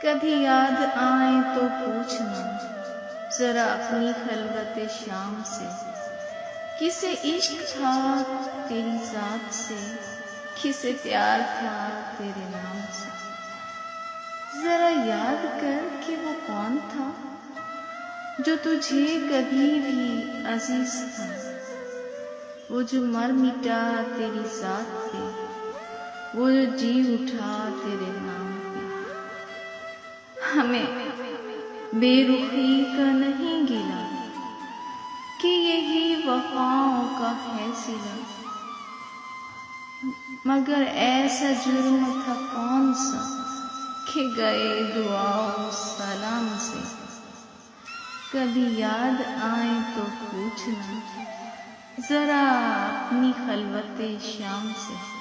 کبھی یاد آئیں تو پوچھنا ذرا اپنی خلوت شام سے، کسے عشق تھا تیری ذات سے، کسے پیار تھا تیرے نام سے۔ ذرا یاد کر کہ وہ کون تھا جو تجھے کبھی بھی عزیز تھا، وہ جو مر مٹا تیری ذات پہ، وہ جو جی اٹھا تیرے نام پہ۔ ہمیں بے رخی کا نہیں گلا کہ یہی وفاؤں کا ہے صلہ، مگر ایسا جرم تھا کون سا کہ گئے دعاؤں سلام سے۔ کبھی یاد آئیں تو پوچھنا ذرا اپنی خلوت شام سے۔